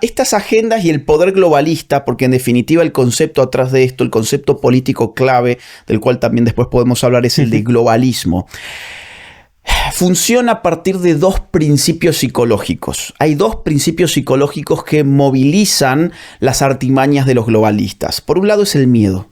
Estas agendas y el poder globalista, porque en definitiva el concepto atrás de esto, el concepto político clave, del cual también después podemos hablar, es el de globalismo. Funciona a partir de dos principios psicológicos. Hay dos principios psicológicos que movilizan las artimañas de los globalistas. Por un lado es el miedo.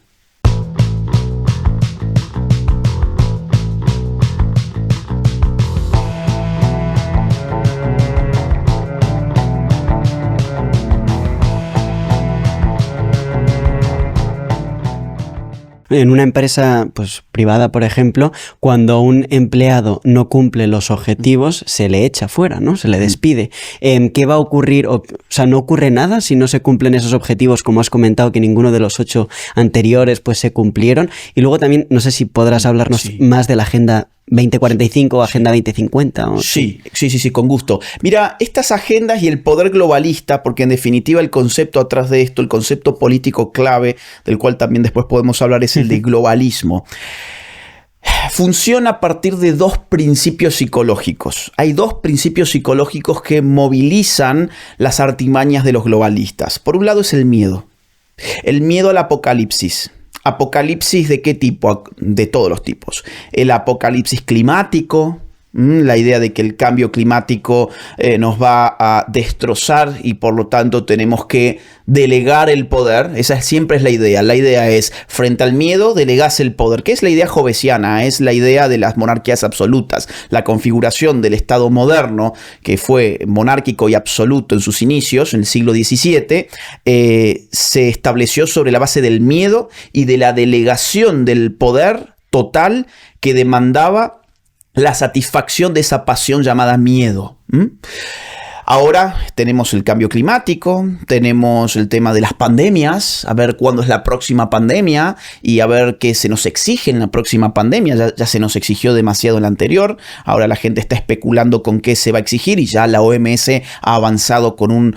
En una empresa privada, por ejemplo, cuando un empleado no cumple los objetivos, se le echa fuera, ¿no? Se le despide. ¿Qué va a ocurrir? O sea, ¿no ocurre nada si no se cumplen esos objetivos, como has comentado, que ninguno de los 8 anteriores se cumplieron? Y luego también, no sé si podrás hablarnos más de la Agenda 2045 o Agenda 2050. ¿O? Sí, con gusto. Mira, estas agendas y el poder globalista, porque en definitiva el concepto atrás de esto, el concepto político clave, del cual también después podemos hablar, es el de globalismo. Funciona a partir de dos principios psicológicos. Hay dos principios psicológicos que movilizan las artimañas de los globalistas. Por un lado es el miedo. El miedo al apocalipsis. ¿Apocalipsis de qué tipo? De todos los tipos. El apocalipsis climático, la idea de que el cambio climático nos va a destrozar y por lo tanto tenemos que delegar el poder. Esa siempre es la idea. La idea es, frente al miedo, delegás el poder, que es la idea hobbesiana, es la idea de las monarquías absolutas. La configuración del Estado moderno, que fue monárquico y absoluto en sus inicios, en el siglo XVII, se estableció sobre la base del miedo y de la delegación del poder total que demandaba la satisfacción de esa pasión llamada miedo. Ahora tenemos el cambio climático, tenemos el tema de las pandemias, a ver cuándo es la próxima pandemia y a ver qué se nos exige en la próxima pandemia. Ya se nos exigió demasiado en la anterior, ahora la gente está especulando con qué se va a exigir y ya la OMS ha avanzado con un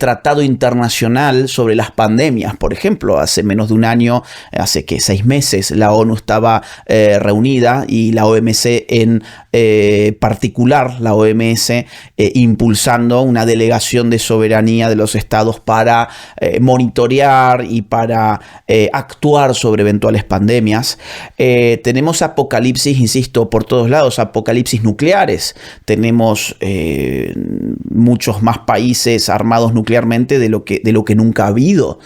tratado internacional sobre las pandemias. Por ejemplo, hace menos de un año, hace 6 meses, la ONU estaba reunida y la OMS en particular, la OMS impulsando una delegación de soberanía de los estados para monitorear y para actuar sobre eventuales pandemias. Tenemos apocalipsis, insisto, por todos lados, apocalipsis nucleares. Tenemos muchos más países armados nuclearmente de lo que nunca ha habido.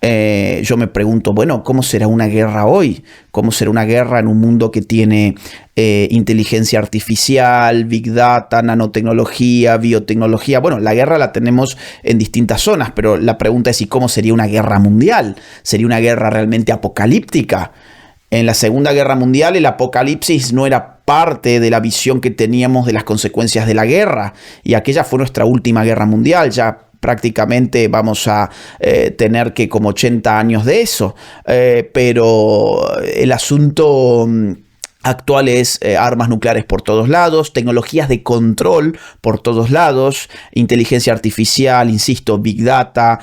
Yo me pregunto, bueno, ¿cómo será una guerra hoy? ¿Cómo será una guerra en un mundo que tiene inteligencia artificial, big data, nanotecnología, biotecnología? Bueno, la guerra la tenemos en distintas zonas, pero la pregunta es, ¿y cómo sería una guerra mundial? ¿Sería una guerra realmente apocalíptica? En la Segunda Guerra Mundial el apocalipsis no era parte de la visión que teníamos de las consecuencias de la guerra, y aquella fue nuestra última guerra mundial. Ya prácticamente vamos a tener que como 80 años de eso, pero el asunto actual es armas nucleares por todos lados, tecnologías de control por todos lados, inteligencia artificial, insisto, big data,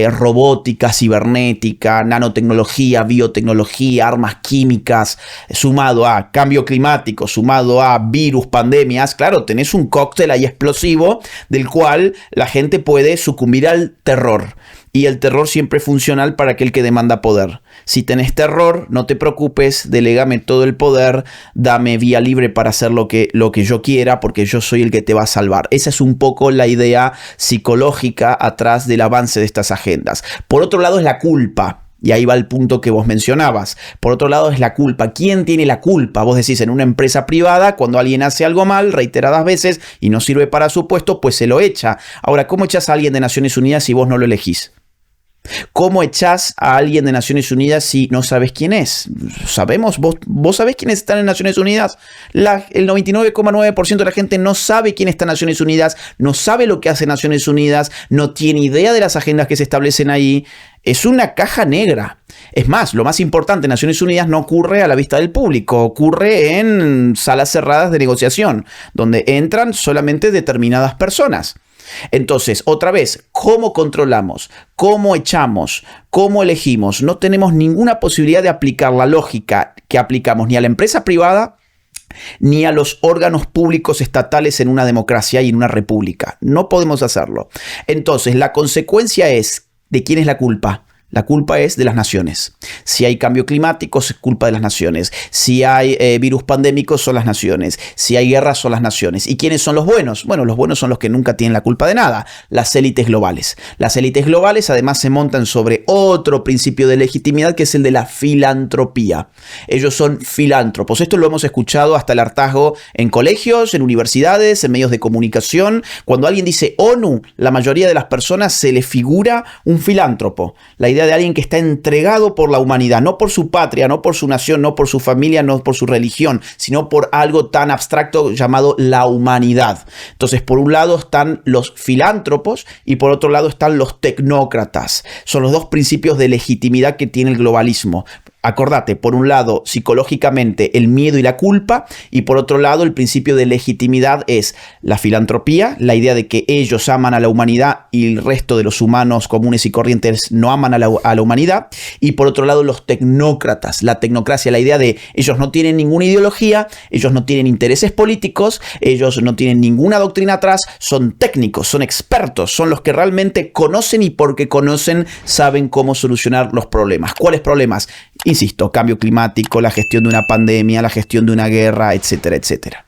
robótica, cibernética, nanotecnología, biotecnología, armas químicas, sumado a cambio climático, sumado a virus, pandemias. Claro, tenés un cóctel ahí explosivo del cual la gente puede sucumbir al terror. Y el terror siempre es funcional para aquel que demanda poder. Si tenés terror, no te preocupes, delégame todo el poder, dame vía libre para hacer lo que yo quiera, porque yo soy el que te va a salvar. Esa es un poco la idea psicológica atrás del avance de estas agendas. Por otro lado es la culpa. Y ahí va el punto que vos mencionabas. Por otro lado es la culpa. ¿Quién tiene la culpa? Vos decís, en una empresa privada, cuando alguien hace algo mal reiteradas veces y no sirve para su puesto, pues se lo echa. Ahora, ¿cómo echás a alguien de Naciones Unidas si vos no lo elegís? ¿Cómo echás a alguien de Naciones Unidas si no sabes quién es? ¿Sabemos? ¿Vos sabés quiénes están en Naciones Unidas? El 99,9% de la gente no sabe quién está en Naciones Unidas, no sabe lo que hace Naciones Unidas, no tiene idea de las agendas que se establecen ahí. Es una caja negra. Es más, lo más importante en Naciones Unidas no ocurre a la vista del público, ocurre en salas cerradas de negociación, donde entran solamente determinadas personas. Entonces, otra vez, ¿cómo controlamos? ¿Cómo echamos? ¿Cómo elegimos? No tenemos ninguna posibilidad de aplicar la lógica que aplicamos ni a la empresa privada ni a los órganos públicos estatales en una democracia y en una república. No podemos hacerlo. Entonces, la consecuencia es, ¿de quién es la culpa? La culpa es de las naciones. Si hay cambio climático, es culpa de las naciones. Si hay virus pandémicos, son las naciones. Si hay guerras, son las naciones. ¿Y quiénes son los buenos? Bueno, los buenos son los que nunca tienen la culpa de nada. Las élites globales. Las élites globales además se montan sobre otro principio de legitimidad, que es el de la filantropía. Ellos son filántropos. Esto lo hemos escuchado hasta el hartazgo en colegios, en universidades, en medios de comunicación. Cuando alguien dice ONU, la mayoría de las personas se le figura un filántropo. La idea de alguien que está entregado por la humanidad, no por su patria, no por su nación, no por su familia, no por su religión, sino por algo tan abstracto llamado la humanidad. Entonces, por un lado están los filántropos y por otro lado están los tecnócratas. Son los dos principios de legitimidad que tiene el globalismo. Acordate, por un lado, psicológicamente, el miedo y la culpa, y por otro lado, el principio de legitimidad es la filantropía, la idea de que ellos aman a la humanidad y el resto de los humanos comunes y corrientes no aman a la humanidad, y por otro lado, los tecnócratas, la tecnocracia, la idea de ellos no tienen ninguna ideología, ellos no tienen intereses políticos, ellos no tienen ninguna doctrina atrás, son técnicos, son expertos, son los que realmente conocen y porque conocen saben cómo solucionar los problemas. ¿Cuáles problemas? Insisto, cambio climático, la gestión de una pandemia, la gestión de una guerra, etcétera, etcétera.